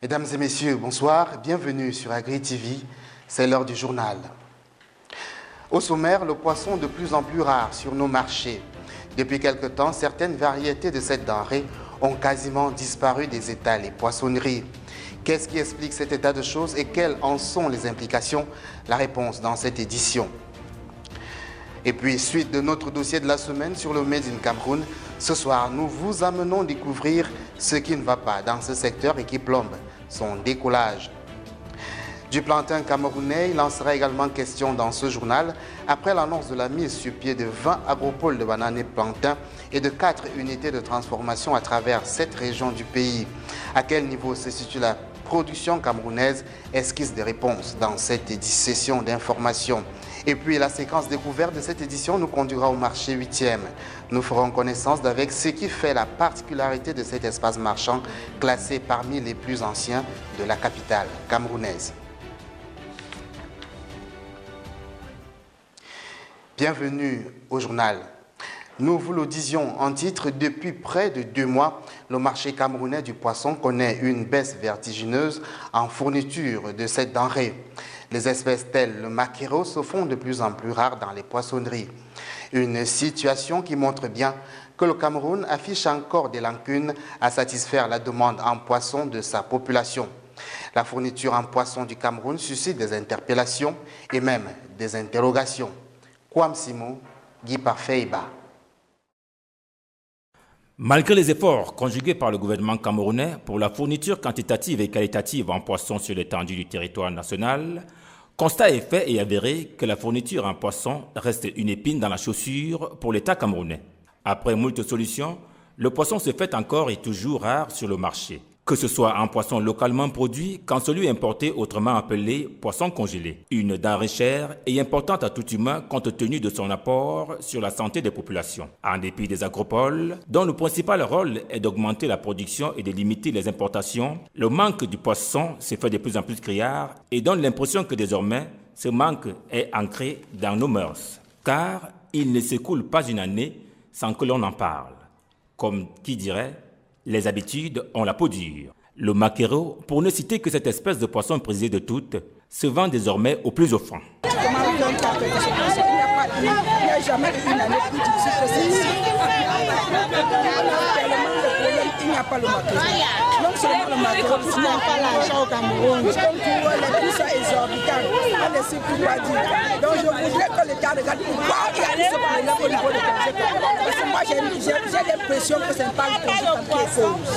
Mesdames et messieurs, bonsoir, bienvenue sur Agri TV, c'est l'heure du journal. Au sommaire, le poisson de plus en plus rare sur nos marchés. Depuis quelque temps, certaines variétés de cette denrée ont quasiment disparu des étals et poissonneries. Qu'est-ce qui explique cet état de choses et quelles en sont les implications? La réponse dans cette édition. Et puis, suite de notre dossier de la semaine sur le Made in Cameroun, ce soir, nous vous amenons découvrir ce qui ne va pas dans ce secteur et qui plombe son décollage. Du plantain camerounais, il en sera également question dans ce journal après l'annonce de la mise sur pied de 20 agropoles de bananes et plantain et de 4 unités de transformation à travers cette région du pays. À quel niveau se situe la production camerounaise? Esquisse des réponses dans cette session d'information. Et puis la séquence découverte de cette édition nous conduira au marché 8e. Nous ferons connaissance d'avec ce qui fait la particularité de cet espace marchand classé parmi les plus anciens de la capitale camerounaise. Bienvenue au journal. Nous vous le disions en titre, depuis près de 2 mois, le marché camerounais du poisson connaît une baisse vertigineuse en fourniture de cette denrée. Les espèces telles le maquereau se font de plus en plus rares dans les poissonneries. Une situation qui montre bien que le Cameroun affiche encore des lacunes à satisfaire la demande en poisson de sa population. La fourniture en poisson du Cameroun suscite des interpellations et même des interrogations. Kwam Simo, Guy Parfait-Iba. Malgré les efforts conjugués par le gouvernement camerounais pour la fourniture quantitative et qualitative en poissons sur l'étendue du territoire national, constat est fait et avéré que la fourniture en poissons reste une épine dans la chaussure pour l'État camerounais. Après moult solutions, le poisson se fait encore et toujours rare sur le marché, que ce soit en poisson localement produit qu'en celui importé autrement appelé poisson congelé. Une denrée chère et importante à tout humain compte tenu de son apport sur la santé des populations. En dépit des agropoles, dont le principal rôle est d'augmenter la production et de limiter les importations, le manque du poisson se fait de plus en plus criard et donne l'impression que désormais, ce manque est ancré dans nos mœurs. Car il ne s'écoule pas une année sans que l'on en parle. Comme qui dirait, les habitudes ont la peau dure. Le maquereau, pour ne citer que cette espèce de poisson prisée de toutes, se vend désormais au plus offrant. Il n'y a jamais une année plus difficile que celle-ci. Il n'y a pas le maquereau. Non seulement le maquereau, il n'y a pas l'argent au Cameroun. Les prix sont exorbitants. On ne sait plus quoi dire. Donc je voudrais que l'État regarde pourquoi il y a ce problème au niveau de Cameroun. Parce que moi j'ai l'impression que ce n'est pas le conséquent qui est cause.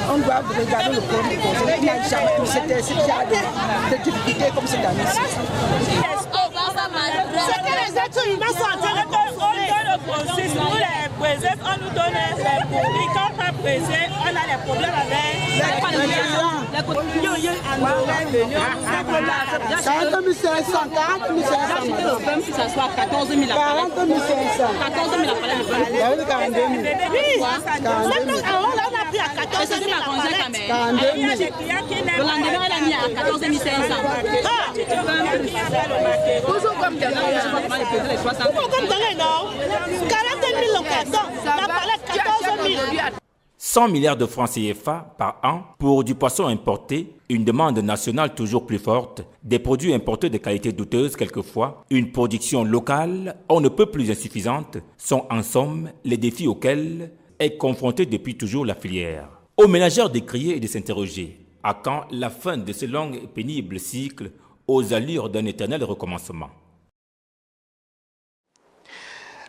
On doit regarder le problème du conséquent. Il n'y a jamais eu ce genre de difficultés comme cette année-ci. C'est que les êtres humains sont en train de consommer. On donne le processus, nous les présents, on nous donne les produits. Quand on est présent, on a les problèmes avec les clients. 40 500, 40 500. Le bum, que ça soit 14 000 à 40 500. 14 000 à le bum. Il y avait 42 000. Oui, on a pris à 14 000 à 42 000. Le lendemain, elle a mis à 14 500. Toujours comme des gens, je ne sais pas comment les peser les 300. Pourquoi comme dans les non 40 000 au carton, on a parlé de 14 000. 100 milliards de francs CFA par an pour du poisson importé, une demande nationale toujours plus forte, des produits importés de qualité douteuse quelquefois, une production locale, on ne peut plus insuffisante, sont en somme les défis auxquels est confrontée depuis toujours la filière. Aux ménagères de crier et de s'interroger, à quand la fin de ce long et pénible cycle aux allures d'un éternel recommencement?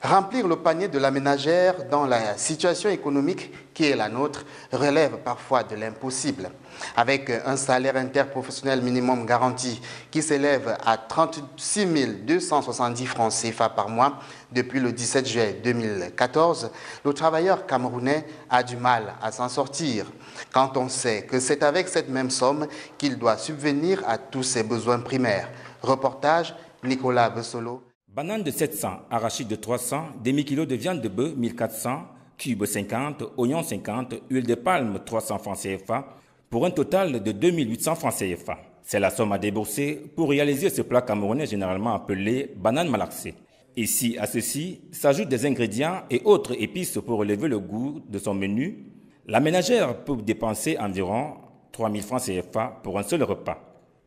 Remplir le panier de la ménagère dans la situation économique qui est la nôtre relève parfois de l'impossible. Avec un salaire interprofessionnel minimum garanti qui s'élève à 36 270 francs CFA par mois depuis le 17 juillet 2014, le travailleur camerounais a du mal à s'en sortir. Quand on sait que c'est avec cette même somme qu'il doit subvenir à tous ses besoins primaires. Reportage Nicolas Bessolo. Bananes de 700, arachides de 300, demi-kilo de viande de bœuf 1400, cubes 50, oignons 50, huile de palme 300 francs CFA, pour un total de 2800 francs CFA. C'est la somme à débourser pour réaliser ce plat camerounais généralement appelé banane malaxée. Ici, à ceci, s'ajoutent des ingrédients et autres épices pour relever le goût de son menu. La ménagère peut dépenser environ 3 000 francs CFA pour un seul repas.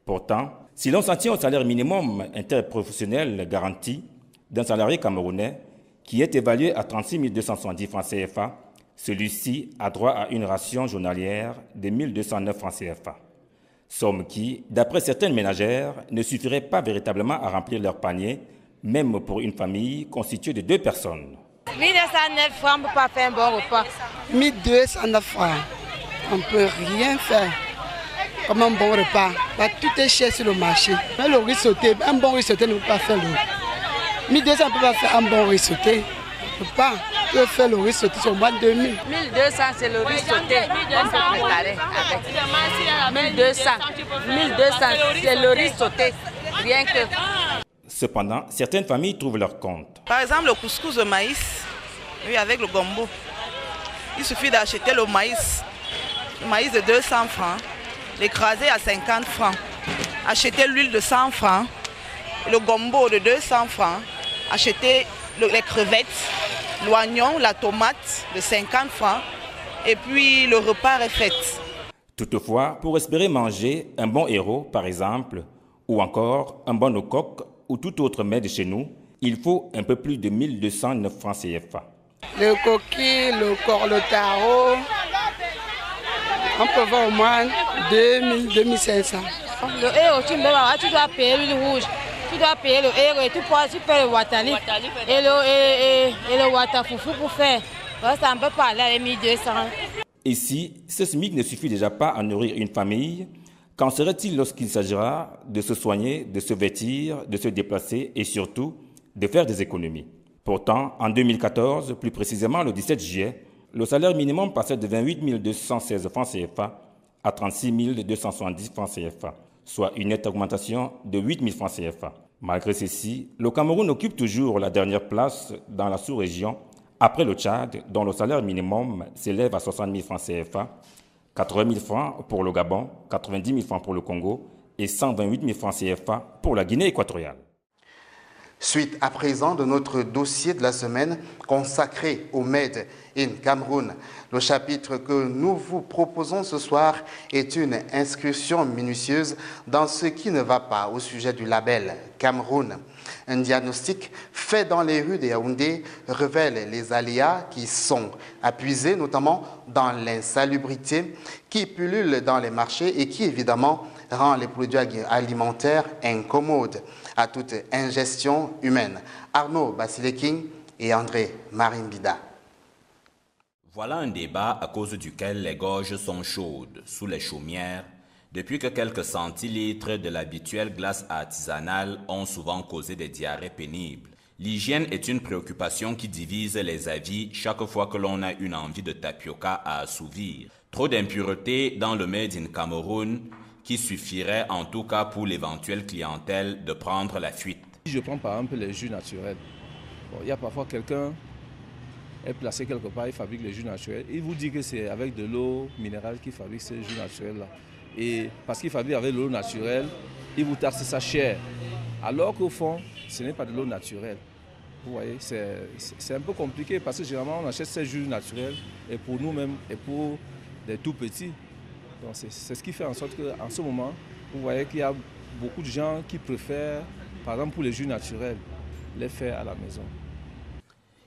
Pourtant, si l'on s'en tient au salaire minimum interprofessionnel garanti d'un salarié camerounais qui est évalué à 36 270 francs CFA, celui-ci a droit à une ration journalière de 1 209 francs CFA. Somme qui, d'après certaines ménagères, ne suffirait pas véritablement à remplir leur panier, même pour une famille constituée de 2 personnes. 1209 francs, on ne peut pas faire un bon repas. 1209 francs, on ne peut rien faire comme un bon repas. Là, tout est cher sur le marché. Mais le riz sauté, un bon riz sauté ne peut pas faire le 1200 ne peut pas faire un bon riz sauté. Ne peut pas. On peut faire le riz sauté sur au moins 2000. 1200 c'est le riz sauté. On peut préparer avec 1200 c'est le riz sauté. Rien que. Cependant, certaines familles trouvent leur compte. Par exemple, le couscous de maïs, oui, avec le gombo. Il suffit d'acheter le maïs de 200 francs, l'écraser à 50 francs, acheter l'huile de 100 francs, le gombo de 200 francs, acheter les crevettes, l'oignon, la tomate de 50 francs, et puis le repas est fait. Toutefois, pour espérer manger un bon héros, par exemple, ou encore un bon coq ou tout autre mets de chez nous, il faut un peu plus de 1 209 francs CFA. Le coquille, le corps, le tarot, on peut voir au moins 2000, 2500. Le héros, tu dois payer l'huile rouge, tu dois payer le héros et tu payes le watali et le watafoufou pour faire. Ça ne peut pas aller à 1200. Ici, ce SMIC ne suffit déjà pas à nourrir une famille. Qu'en serait-il lorsqu'il s'agira de se soigner, de se vêtir, de se déplacer et surtout de faire des économies? Pourtant, en 2014, plus précisément le 17 juillet, le salaire minimum passait de 28 216 francs CFA à 36 270 francs CFA, soit une nette augmentation de 8 000 francs CFA. Malgré ceci, le Cameroun occupe toujours la dernière place dans la sous-région, après le Tchad, dont le salaire minimum s'élève à 60 000 francs CFA, 80 000 francs pour le Gabon, 90 000 francs pour le Congo et 128 000 francs CFA pour la Guinée équatoriale. Suite à présent de notre dossier de la semaine consacré au Made in Cameroun. Le chapitre que nous vous proposons ce soir est une incursion minutieuse dans ce qui ne va pas au sujet du label Cameroun. Un diagnostic fait dans les rues de Yaoundé révèle les aléas qui sont appuisés notamment dans l'insalubrité qui pullule dans les marchés et qui évidemment rend les produits alimentaires incommodes à toute ingestion humaine. Arnaud Basileking et André Marimbida. Voilà un débat à cause duquel les gorges sont chaudes sous les chaumières depuis que quelques centilitres de l'habituelle glace artisanale ont souvent causé des diarrhées pénibles. L'hygiène est une préoccupation qui divise les avis chaque fois que l'on a une envie de tapioca à assouvir. Trop d'impuretés dans le Made in Cameroun qui suffirait en tout cas pour l'éventuelle clientèle de prendre la fuite. Je prends par exemple les jus naturels. Bon, il y a parfois quelqu'un est placé quelque part, il fabrique les jus naturels. Il vous dit que c'est avec de l'eau minérale qu'il fabrique ces jus naturels-là. Et parce qu'il fabrique avec de l'eau naturelle, il vous taxe ça cher. Alors qu'au fond, ce n'est pas de l'eau naturelle. Vous voyez, c'est un peu compliqué parce que généralement on achète ces jus naturels et pour nous-mêmes et pour des tout petits. Donc c'est ce qui fait en sorte qu'en ce moment, vous voyez qu'il y a beaucoup de gens qui préfèrent, par exemple pour les jus naturels, les faire à la maison.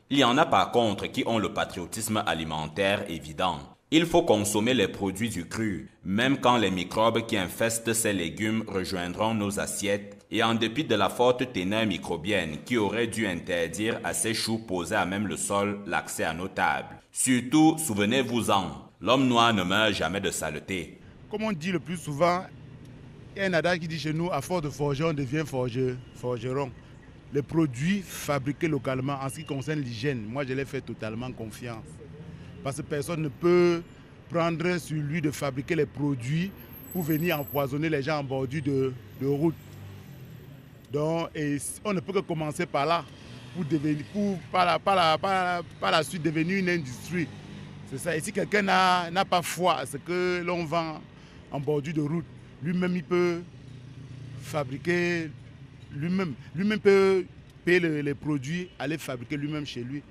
Il y en a par contre qui ont le patriotisme alimentaire évident. Il faut consommer les produits du cru, même quand les microbes qui infestent ces légumes rejoindront nos assiettes et en dépit de la forte teneur microbienne qui aurait dû interdire à ces choux posés à même le sol l'accès à nos tables. Surtout, souvenez-vous-en, l'homme noir ne meurt jamais de saleté. Comme on dit le plus souvent, il y a un adage qui dit chez nous, à force de forger, on devient forgeron. Les produits fabriqués localement, en ce qui concerne l'hygiène, moi je les fais totalement confiance. Parce que personne ne peut prendre sur lui de fabriquer les produits pour venir empoisonner les gens en bordure de route. Donc, et on ne peut que commencer par là, par la suite devenir une industrie. C'est ça. Et si quelqu'un n'a pas foi à ce que l'on vend en bordure de route, lui-même il peut fabriquer, lui-même peut payer les produits, aller fabriquer lui-même chez lui.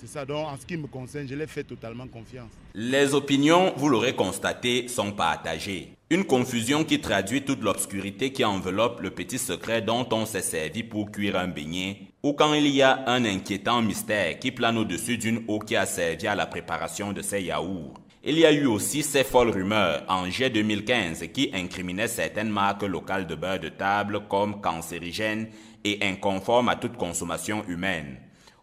C'est ça, donc en ce qui me concerne, je l'ai fait totalement confiance. Les opinions, vous l'aurez constaté, sont partagées. Une confusion qui traduit toute l'obscurité qui enveloppe le petit secret dont on s'est servi pour cuire un beignet, ou quand il y a un inquiétant mystère qui plane au-dessus d'une eau qui a servi à la préparation de ces yaourts. Il y a eu aussi ces folles rumeurs en juillet 2015 qui incriminaient certaines marques locales de beurre de table comme cancérigènes et inconformes à toute consommation humaine.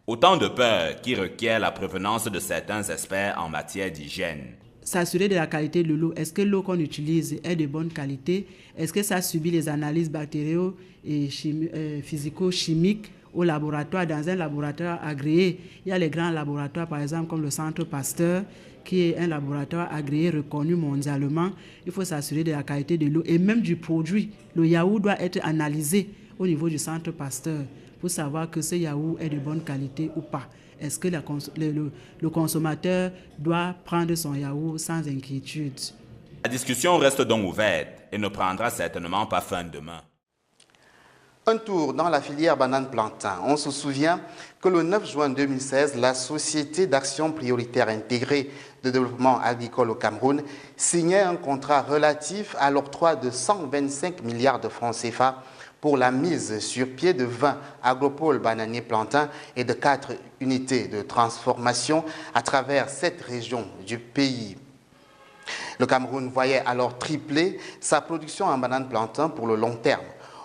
Autant de peurs qui requièrent la prévenance de certains experts en matière d'hygiène. S'assurer de la qualité de l'eau. Est-ce que l'eau qu'on utilise est de bonne qualité? Est-ce que ça subit les analyses bactériaux et physico-chimiques au laboratoire, dans un laboratoire agréé? Il y a les grands laboratoires, par exemple, comme le Centre Pasteur, qui est un laboratoire agréé, reconnu mondialement. Il faut s'assurer de la qualité de l'eau et même du produit. Le yaourt doit être analysé au niveau du Centre Pasteur pour savoir que ce yaourt est de bonne qualité ou pas. Est-ce que le consommateur doit prendre son yaourt sans inquiétude? La discussion reste donc ouverte et ne prendra certainement pas fin demain. Un tour dans la filière banane-plantain. On se souvient que le 9 juin 2016, la Société d'action prioritaire intégrée de développement agricole au Cameroun signait un contrat relatif à l'octroi de 125 milliards de francs CFA pour la mise sur pied de 20 agropoles bananiers plantains et de 4 unités de transformation à travers 7 régions du pays. Le Cameroun voyait alors tripler sa production en banane plantain pour le long terme.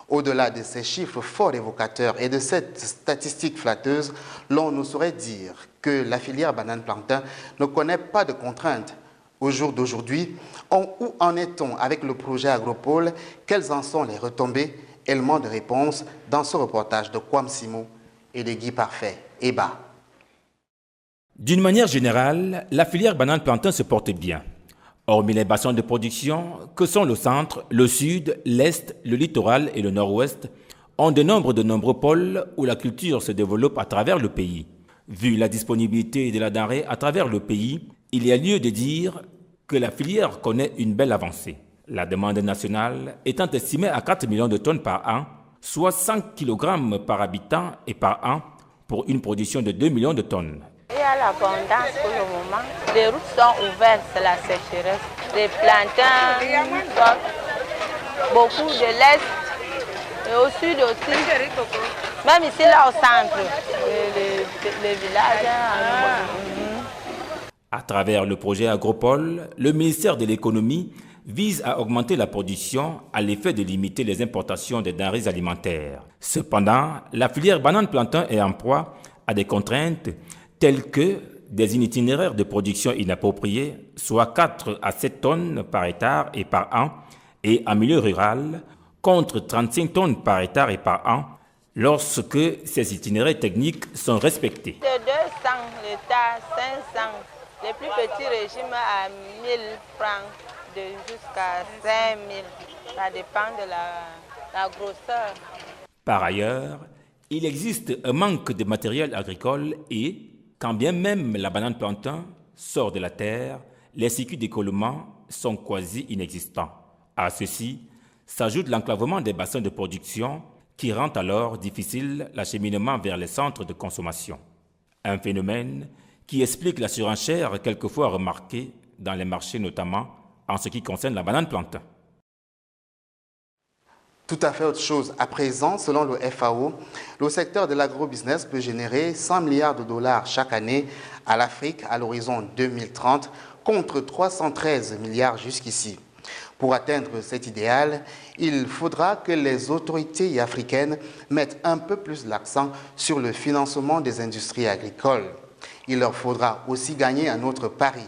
Au-delà de ces chiffres fort évocateurs et de cette statistique flatteuse, l'on ne saurait dire que la filière banane plantain ne connaît pas de contraintes. Au jour d'aujourd'hui, où en est-on avec le projet Agropole? Quelles en sont les retombées? Éléments de réponse dans ce reportage de Kwam Simo et de Guy Parfait. Eba. D'une manière générale, la filière banane plantain se porte bien. Hormis les bassins de production, que sont le centre, le sud, l'est, le littoral et le nord-ouest, on dénombre de nombreux pôles où la culture se développe à travers le pays. Vu la disponibilité de la denrée à travers le pays, il y a lieu de dire que la filière connaît une belle avancée. La demande nationale étant estimée à 4 millions de tonnes par an, soit 100 kg par habitant et par an, pour une production de 2 millions de tonnes. Il y a l'abondance pour le moment. Les routes sont ouvertes, c'est la sécheresse. Les plantains, beaucoup de l'Est et au Sud aussi. Même ici, là au centre, les villages. À travers le projet Agropole, le ministère de l'Économie vise à augmenter la production à l'effet de limiter les importations des denrées alimentaires. Cependant, la filière banane-plantain est en proie à des contraintes telles que des itinéraires de production inappropriés, soit 4 à 7 tonnes par hectare et par an, et en milieu rural, contre 35 tonnes par hectare et par an, lorsque ces itinéraires techniques sont respectés. De 200, l'État 500, les plus petits régimes à 1000 francs. Jusqu'à 5 000. Ça dépend de la grosseur. Par ailleurs, il existe un manque de matériel agricole et, quand bien même la banane plantain sort de la terre, les circuits d'écoulement sont quasi inexistants. À ceci s'ajoute l'enclavement des bassins de production qui rend alors difficile l'acheminement vers les centres de consommation. Un phénomène qui explique la surenchère quelquefois remarquée dans les marchés notamment en ce qui concerne la banane plantain. Tout à fait autre chose. À présent, selon le FAO, le secteur de l'agrobusiness peut générer 100 milliards de dollars chaque année à l'Afrique à l'horizon 2030 contre 313 milliards jusqu'ici. Pour atteindre cet idéal, il faudra que les autorités africaines mettent un peu plus l'accent sur le financement des industries agricoles. Il leur faudra aussi gagner un autre pari,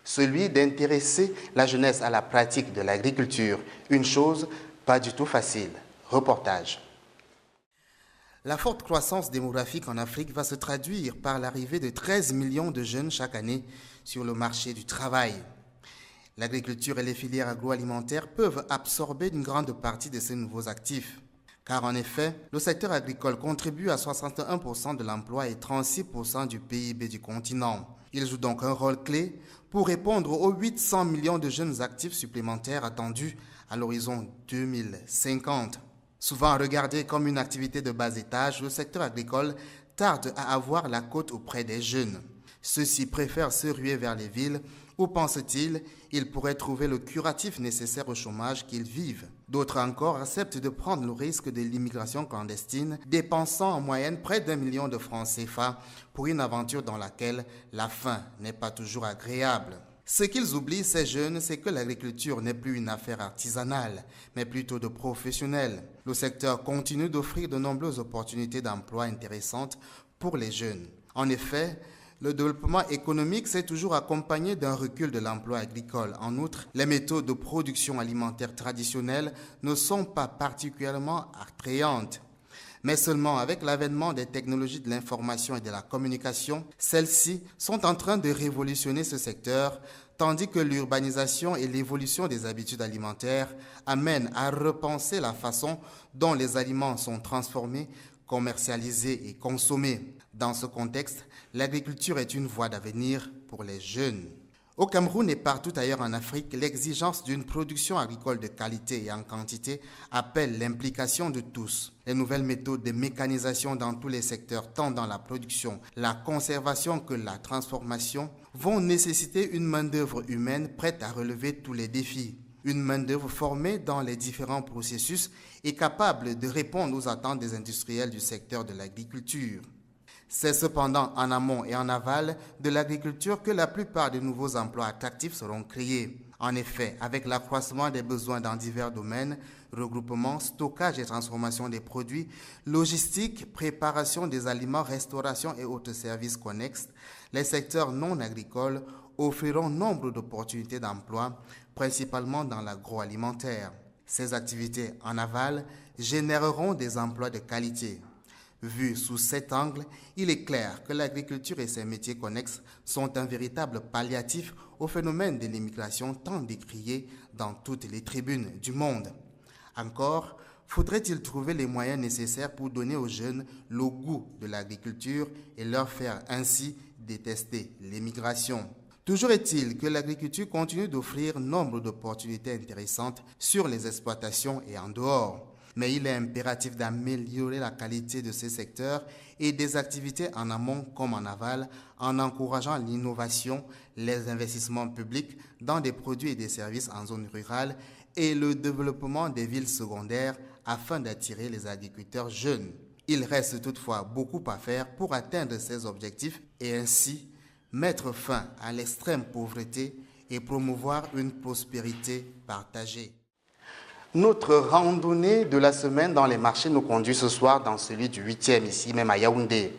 celui d'intéresser la jeunesse à la pratique de l'agriculture. Une chose pas du tout facile. Reportage. La forte croissance démographique en Afrique va se traduire par l'arrivée de 13 millions de jeunes chaque année sur le marché du travail. L'agriculture et les filières agroalimentaires peuvent absorber une grande partie de ces nouveaux actifs. Car en effet, le secteur agricole contribue à 61% de l'emploi et 36% du PIB du continent. Il joue donc un rôle clé pour répondre aux 800 millions de jeunes actifs supplémentaires attendus à l'horizon 2050. Souvent regardé comme une activité de bas étage, le secteur agricole tarde à avoir la cote auprès des jeunes. Ceux-ci préfèrent se ruer vers les villes où, pensent-ils, ils pourraient trouver le curatif nécessaire au chômage qu'ils vivent. D'autres encore acceptent de prendre le risque de l'immigration clandestine, dépensant en moyenne près d'1 million de francs CFA pour une aventure dans laquelle la fin n'est pas toujours agréable. Ce qu'ils oublient, ces jeunes, c'est que l'agriculture n'est plus une affaire artisanale, mais plutôt de professionnels. Le secteur continue d'offrir de nombreuses opportunités d'emploi intéressantes pour les jeunes. En effet, le développement économique s'est toujours accompagné d'un recul de l'emploi agricole. En outre, les méthodes de production alimentaire traditionnelles ne sont pas particulièrement attrayantes. Mais seulement avec l'avènement des technologies de l'information et de la communication, celles-ci sont en train de révolutionner ce secteur, tandis que l'urbanisation et l'évolution des habitudes alimentaires amènent à repenser la façon dont les aliments sont transformés, commercialisés et consommés. Dans ce contexte, l'agriculture est une voie d'avenir pour les jeunes. Au Cameroun et partout ailleurs en Afrique, l'exigence d'une production agricole de qualité et en quantité appelle l'implication de tous. Les nouvelles méthodes de mécanisation dans tous les secteurs, tant dans la production, la conservation que la transformation, vont nécessiter une main-d'œuvre humaine prête à relever tous les défis. Une main-d'œuvre formée dans les différents processus et capable de répondre aux attentes des industriels du secteur de l'agriculture. C'est cependant en amont et en aval de l'agriculture que la plupart des nouveaux emplois attractifs seront créés. En effet, avec l'accroissement des besoins dans divers domaines, regroupement, stockage et transformation des produits, logistique, préparation des aliments, restauration et autres services connexes, les secteurs non agricoles offriront nombre d'opportunités d'emploi, principalement dans l'agroalimentaire. Ces activités en aval généreront des emplois de qualité. Vu sous cet angle, il est clair que l'agriculture et ses métiers connexes sont un véritable palliatif au phénomène de l'immigration tant décrié dans toutes les tribunes du monde. Encore, faudrait-il trouver les moyens nécessaires pour donner aux jeunes le goût de l'agriculture et leur faire ainsi détester l'immigration. Toujours est-il que l'agriculture continue d'offrir nombre d'opportunités intéressantes sur les exploitations et en dehors. Mais il est impératif d'améliorer la qualité de ces secteurs et des activités en amont comme en aval en encourageant l'innovation, les investissements publics dans des produits et des services en zone rurale et le développement des villes secondaires afin d'attirer les agriculteurs jeunes. Il reste toutefois beaucoup à faire pour atteindre ces objectifs et ainsi mettre fin à l'extrême pauvreté et promouvoir une prospérité partagée. Notre randonnée de la semaine dans les marchés nous conduit ce soir dans celui du 8e, ici même à Yaoundé.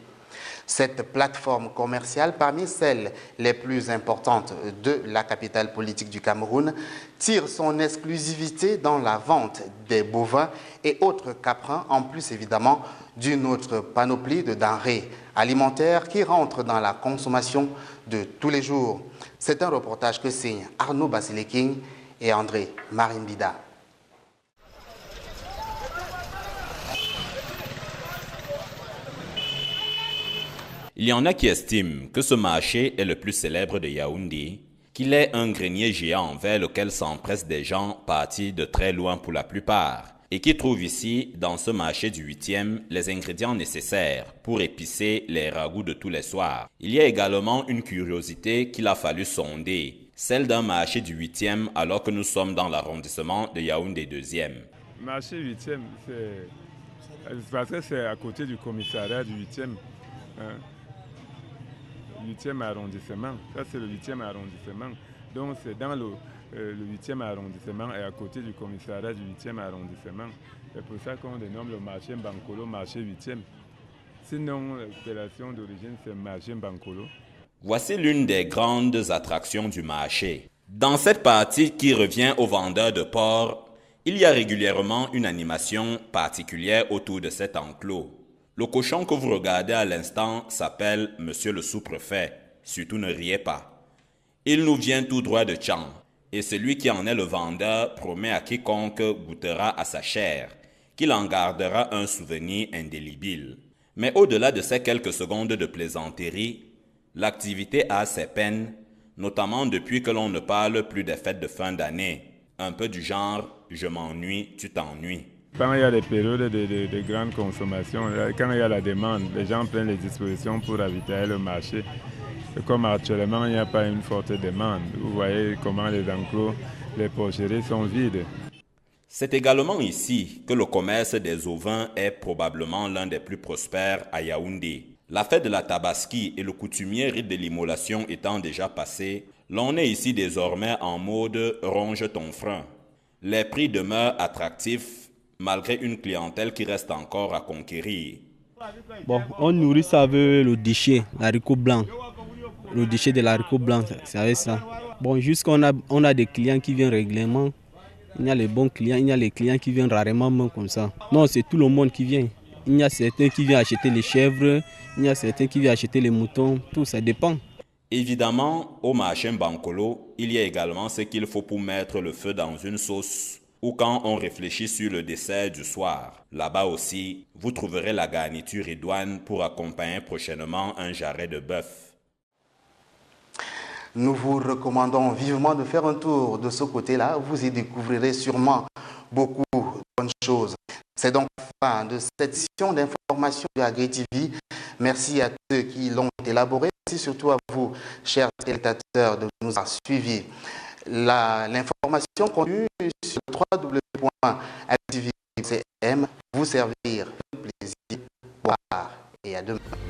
Cette plateforme commerciale, parmi celles les plus importantes de la capitale politique du Cameroun, tire son exclusivité dans la vente des bovins et autres caprins, en plus évidemment d'une autre panoplie de denrées alimentaires qui rentrent dans la consommation de tous les jours. C'est un reportage que signent Arnaud Basileking et André Marimbida. Il y en a qui estiment que ce marché est le plus célèbre de Yaoundé, qu'il est un grenier géant vers lequel s'empressent des gens partis de très loin pour la plupart, et qui trouvent ici, dans ce marché du 8e, les ingrédients nécessaires pour épicer les ragoûts de tous les soirs. Il y a également une curiosité qu'il a fallu sonder, celle d'un marché du 8e alors que nous sommes dans l'arrondissement de Yaoundé 2e. Marché 8e, parce que c'est à côté du commissariat du 8e. 8e arrondissement, ça c'est le 8e arrondissement, donc c'est dans le 8e arrondissement et à côté du commissariat du 8e arrondissement. C'est pour ça qu'on dénomme le marché Mbankolo marché 8e. Sinon, l'appellation d'origine c'est marché Mbankolo. Voici l'une des grandes attractions du marché. Dans cette partie qui revient aux vendeurs de porc, il y a régulièrement une animation particulière autour de cet enclos. Le cochon que vous regardez à l'instant s'appelle Monsieur le sous-préfet. Surtout ne riez pas. Il nous vient tout droit de Tchang. Et celui qui en est le vendeur promet à quiconque goûtera à sa chair qu'il en gardera un souvenir indélébile. Mais au-delà de ces quelques secondes de plaisanterie, l'activité a ses peines, notamment depuis que l'on ne parle plus des fêtes de fin d'année. Un peu du genre « je m'ennuie, tu t'ennuies ». Quand il y a des périodes de grande consommation, quand il y a la demande, les gens prennent les dispositions pour ravitailler le marché. Et comme actuellement, il n'y a pas une forte demande. Vous voyez comment les enclos, les porcheries sont vides. C'est également ici que le commerce des ovins est probablement l'un des plus prospères à Yaoundé. La fête de la Tabaski et le coutumier rite de l'immolation étant déjà passé, l'on est ici désormais en mode « ronge ton frein ». Les prix demeurent attractifs malgré une clientèle qui reste encore à conquérir. Bon, on nourrit ça avec le déchet, l'haricot blanc. Le déchet de l'haricot blanc, c'est avec ça. Bon, jusqu'on a des clients qui viennent régulièrement. Il y a les bons clients, il y a les clients qui viennent rarement même comme ça. Non, c'est tout le monde qui vient. Il y a certains qui viennent acheter les chèvres, il y a certains qui viennent acheter les moutons, tout ça dépend. Évidemment, au marché Bankolo, il y a également ce qu'il faut pour mettre le feu dans une sauce ou quand on réfléchit sur le dessert du soir. Là-bas aussi, vous trouverez la garniture idoine pour accompagner prochainement un jarret de bœuf. Nous vous recommandons vivement de faire un tour de ce côté-là. Vous y découvrirez sûrement beaucoup de bonnes choses. C'est donc la fin de cette session d'information de AgriTV. Merci à ceux qui l'ont élaboré. Merci surtout à vous, chers téléspectateurs, de nous avoir suivis. L'information continue sur www.agritvcm. Vous servir. Plaisir. Au revoir et à demain.